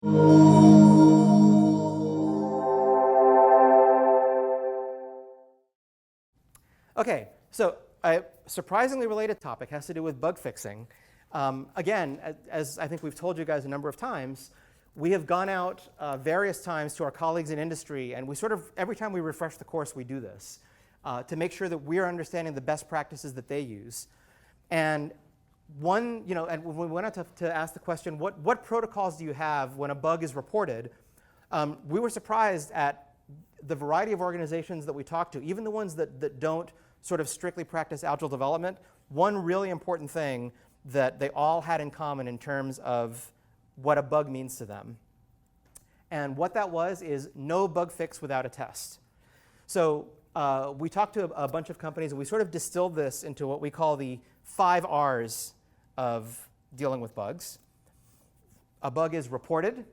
Okay, so a surprisingly related topic has to do with bug fixing. Again, as I think we've told you guys a number of times, we have gone out various times to our colleagues in industry, and we sort of, every time we refresh the course, we do this to make sure that we're understanding the best practices that they use. And and when we went out to ask the question, what protocols do you have when a bug is reported, we were surprised at the variety of organizations that we talked to, even the ones that don't sort of strictly practice agile development. One really important thing that they all had in common in terms of what a bug means to them. And what that was is no bug fix without a test. So we talked to a bunch of companies, and we sort of distilled this into what we call the 5 R's of dealing with bugs. A bug is reported.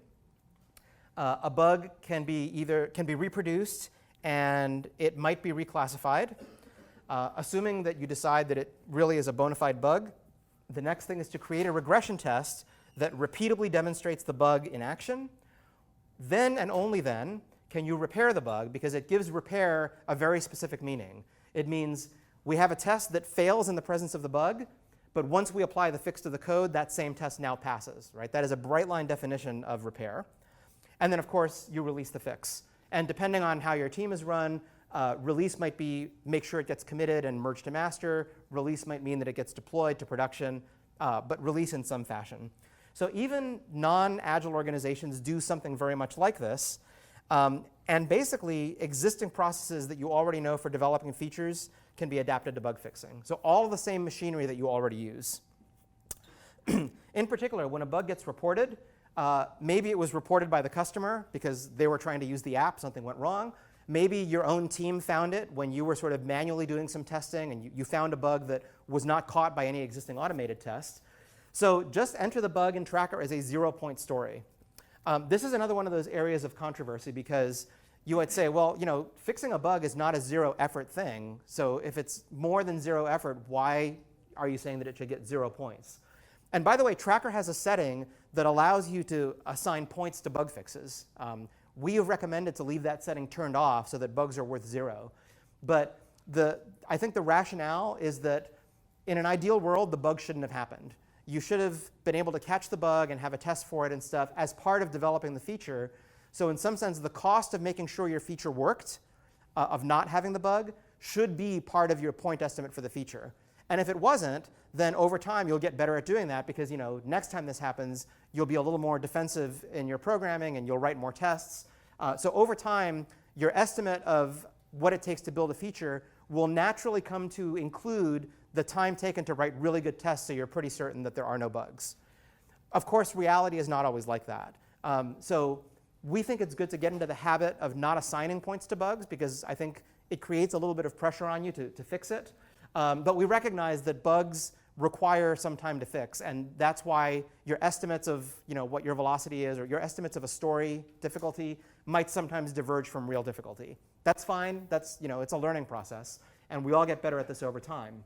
A bug can be reproduced, and it might be reclassified. Assuming that you decide that it really is a bona fide bug, the next thing is to create a regression test that repeatedly demonstrates the bug in action. Then and only then can you repair the bug, because it gives repair a very specific meaning. It means we have a test that fails in the presence of the bug, but once we apply the fix to the code, that same test now passes, right? That is a bright line definition of repair. And then, of course, you release the fix. And depending on how your team is run, release might be make sure it gets committed and merged to master. Release might mean that it gets deployed to production, but release in some fashion. So even non-agile organizations do something very much like this. And basically, existing processes that you already know for developing features can be adapted to bug fixing. So all of the same machinery that you already use. In particular, when a bug gets reported, maybe it was reported by the customer because they were trying to use the app, something went wrong. Maybe your own team found it when you were sort of manually doing some testing, and you found a bug that was not caught by any existing automated test. So just enter the bug in Tracker as a 0-point story. This is another one of those areas of controversy, because you would say, well, fixing a bug is not a 0-effort thing. So if it's more than 0 effort, why are you saying that it should get 0 points? And by the way, Tracker has a setting that allows you to assign points to bug fixes. We have recommended to leave that setting turned off so that bugs are worth 0. But I think the rationale is that in an ideal world, the bug shouldn't have happened. You should have been able to catch the bug and have a test for it and stuff as part of developing the feature. So in some sense, the cost of making sure your feature worked, of not having the bug, should be part of your point estimate for the feature. And if it wasn't, then over time you'll get better at doing that, because next time this happens, you'll be a little more defensive in your programming and you'll write more tests. So over time, your estimate of what it takes to build a feature will naturally come to include the time taken to write really good tests, so you're pretty certain that there are no bugs. Of course, reality is not always like that. So we think it's good to get into the habit of not assigning points to bugs, because I think it creates a little bit of pressure on you to fix it. But we recognize that bugs require some time to fix, and that's why your estimates of what your velocity is, or your estimates of a story difficulty might sometimes diverge from real difficulty. That's fine. That's it's a learning process, and we all get better at this over time.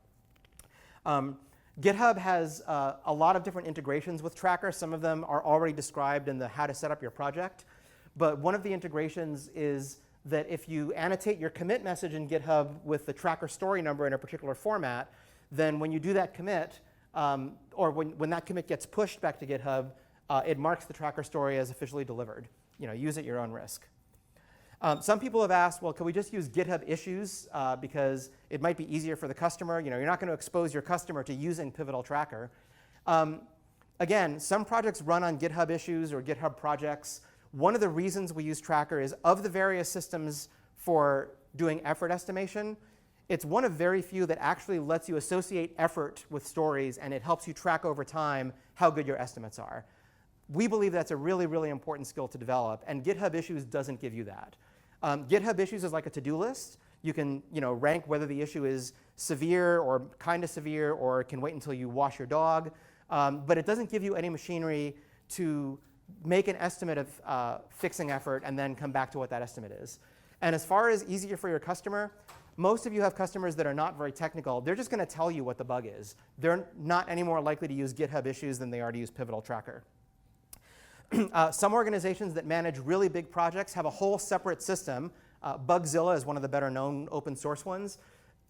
GitHub has a lot of different integrations with Tracker. Some of them are already described in the how to set up your project. But one of the integrations is that if you annotate your commit message in GitHub with the Tracker story number in a particular format, then when you do that commit, or when that commit gets pushed back to GitHub, it marks the Tracker story as officially delivered. Use at your own risk. Some people have asked, well, can we just use GitHub issues because it might be easier for the customer? You're not going to expose your customer to using Pivotal Tracker. Again, some projects run on GitHub issues or GitHub projects. One of the reasons we use Tracker is, of the various systems for doing effort estimation, it's one of very few that actually lets you associate effort with stories, and it helps you track over time how good your estimates are. We believe that's a really, really important skill to develop, and GitHub issues doesn't give you that. GitHub issues is like a to-do list. You can rank whether the issue is severe or kind of severe, or can wait until you wash your dog. But it doesn't give you any machinery to make an estimate of fixing effort and then come back to what that estimate is. And as far as easier for your customer, most of you have customers that are not very technical. They're just going to tell you what the bug is. They're not any more likely to use GitHub issues than they are to use Pivotal Tracker. Some organizations that manage really big projects have a whole separate system. Bugzilla is one of the better known open source ones.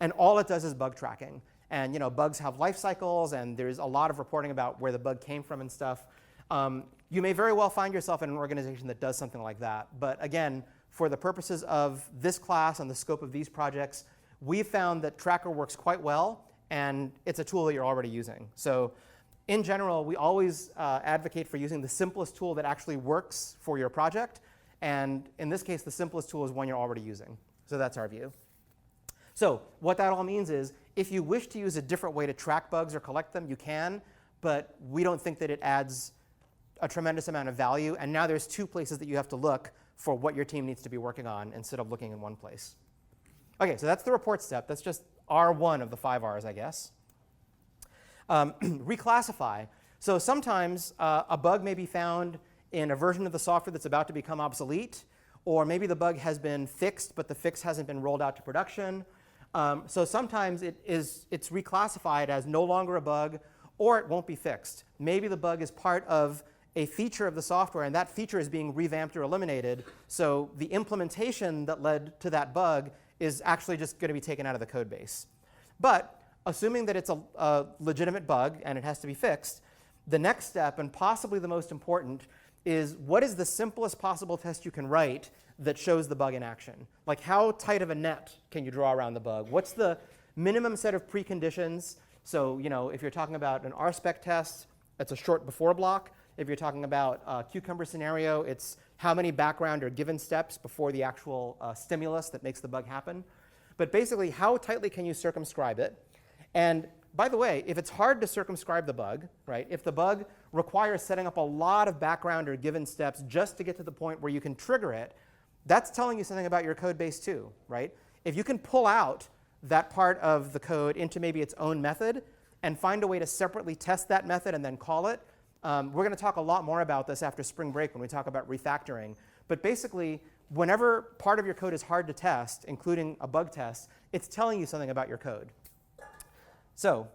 And all it does is bug tracking. And bugs have life cycles, and there's a lot of reporting about where the bug came from and stuff. You may very well find yourself in an organization that does something like that. But again, for the purposes of this class and the scope of these projects, we've found that Tracker works quite well, and it's a tool that you're already using. So in general, we always advocate for using the simplest tool that actually works for your project. And in this case, the simplest tool is one you're already using. So that's our view. So what that all means is, if you wish to use a different way to track bugs or collect them, you can. But we don't think that it adds a tremendous amount of value. And now there's two places that you have to look for what your team needs to be working on instead of looking in one place. OK, so that's the report step. That's just R1 of the 5 Rs, I guess. Reclassify. So sometimes a bug may be found in a version of the software that's about to become obsolete. Or maybe the bug has been fixed, but the fix hasn't been rolled out to production. So sometimes it's reclassified as no longer a bug, or it won't be fixed. Maybe the bug is part of a feature of the software, and that feature is being revamped or eliminated. So the implementation that led to that bug is actually just going to be taken out of the code base. But assuming that it's a legitimate bug and it has to be fixed, the next step, and possibly the most important, is what is the simplest possible test you can write that shows the bug in action? Like, how tight of a net can you draw around the bug? What's the minimum set of preconditions? So if you're talking about an RSpec test, it's a short before block. If you're talking about a cucumber scenario, it's how many background or given steps before the actual stimulus that makes the bug happen. But basically, how tightly can you circumscribe it? And by the way, if it's hard to circumscribe the bug, right, if the bug requires setting up a lot of background or given steps just to get to the point where you can trigger it, that's telling you something about your code base too, right? If you can pull out that part of the code into maybe its own method and find a way to separately test that method and then call it, we're going to talk a lot more about this after spring break when we talk about refactoring. But basically, whenever part of your code is hard to test, including a bug test, it's telling you something about your code. So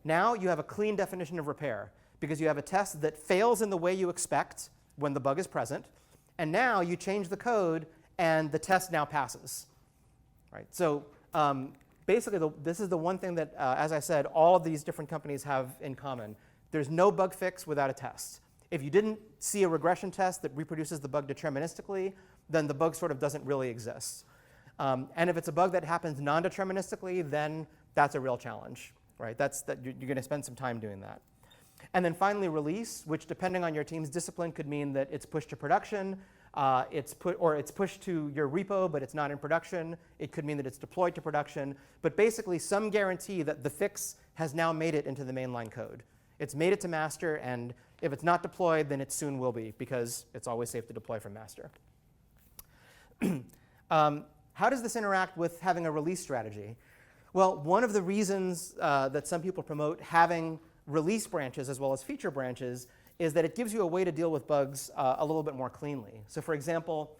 now you have a clean definition of repair, because you have a test that fails in the way you expect when the bug is present. And now you change the code, and the test now passes. Right? So basically, this is the one thing that, as I said, all of these different companies have in common. There's no bug fix without a test. If you didn't see a regression test that reproduces the bug deterministically, then the bug sort of doesn't really exist. And if it's a bug that happens non-deterministically, then that's a real challenge. Right? You're going to spend some time doing that. And then finally, release, which depending on your team's discipline could mean that it's pushed to production, it's pushed to your repo, but it's not in production. It could mean that it's deployed to production. But basically, some guarantee that the fix has now made it into the mainline code. It's made it to master, and if it's not deployed, then it soon will be, because it's always safe to deploy from master. How does this interact with having a release strategy? Well, one of the reasons that some people promote having release branches as well as feature branches is that it gives you a way to deal with bugs a little bit more cleanly. So for example,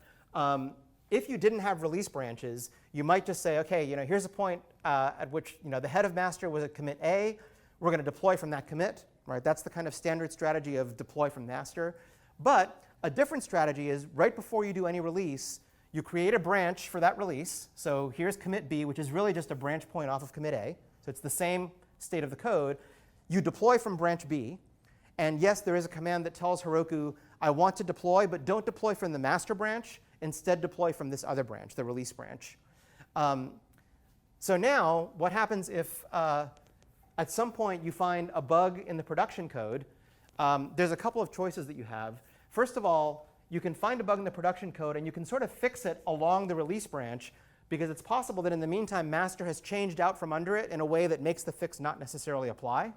if you didn't have release branches, you might just say, OK, here's a point at which the head of master was at commit A. We're going to deploy from that commit. Right? That's the kind of standard strategy of deploy from master. But a different strategy is right before you do any release, you create a branch for that release. So here's commit B, which is really just a branch point off of commit A. So it's the same state of the code. You deploy from branch B. And yes, there is a command that tells Heroku, I want to deploy, but don't deploy from the master branch. Instead, deploy from this other branch, the release branch. So now, what happens if at some point you find a bug in the production code? There's a couple of choices that you have. First of all, you can find a bug in the production code, and you can sort of fix it along the release branch, because it's possible that in the meantime, master has changed out from under it in a way that makes the fix not necessarily apply.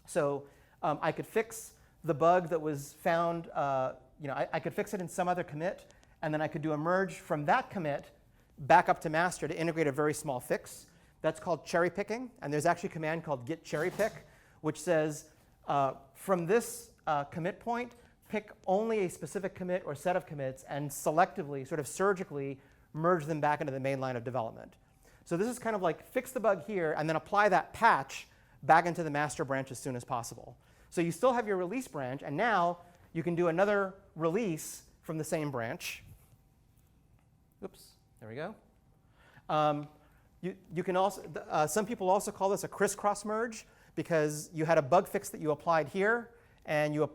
So I could fix the bug that was found. I could fix it in some other commit, and then I could do a merge from that commit back up to master to integrate a very small fix. That's called cherry picking. And there's actually a command called git cherry pick, which says from this commit point, pick only a specific commit or set of commits and selectively, sort of surgically, merge them back into the main line of development. So this is kind of like fix the bug here and then apply that patch back into the master branch as soon as possible. So you still have your release branch, and now you can do another release from the same branch. Oops, there we go. You can also, some people also call this a crisscross merge because you had a bug fix that you applied here, and you,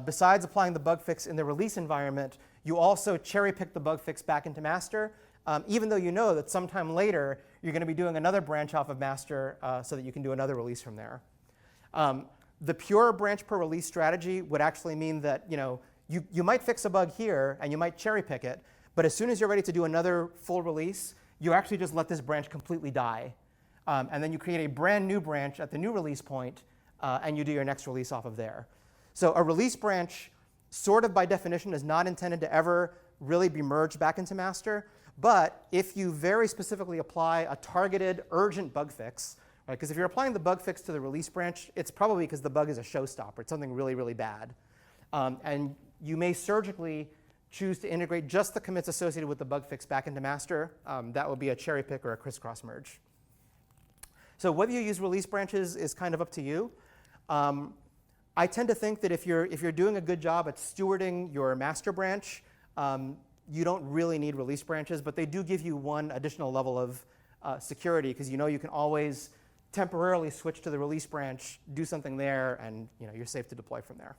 besides applying the bug fix in the release environment, you also cherry pick the bug fix back into master, even though you know that sometime later you're going to be doing another branch off of master so that you can do another release from there. The pure branch per release strategy would actually mean that you might fix a bug here and you might cherry pick it, but as soon as you're ready to do another full release, you actually just let this branch completely die. And then you create a brand new branch at the new release point, and you do your next release off of there. So a release branch, sort of by definition, is not intended to ever really be merged back into master. But if you very specifically apply a targeted, urgent bug fix, right? Because if you're applying the bug fix to the release branch, it's probably because the bug is a showstopper. It's something really, really bad. And you may surgically choose to integrate just the commits associated with the bug fix back into master. That would be a cherry pick or a crisscross merge. So whether you use release branches is kind of up to you. I tend to think that if you're doing a good job at stewarding your master branch, you don't really need release branches, but they do give you one additional level of security because you can always temporarily switch to the release branch, do something there, and you're safe to deploy from there.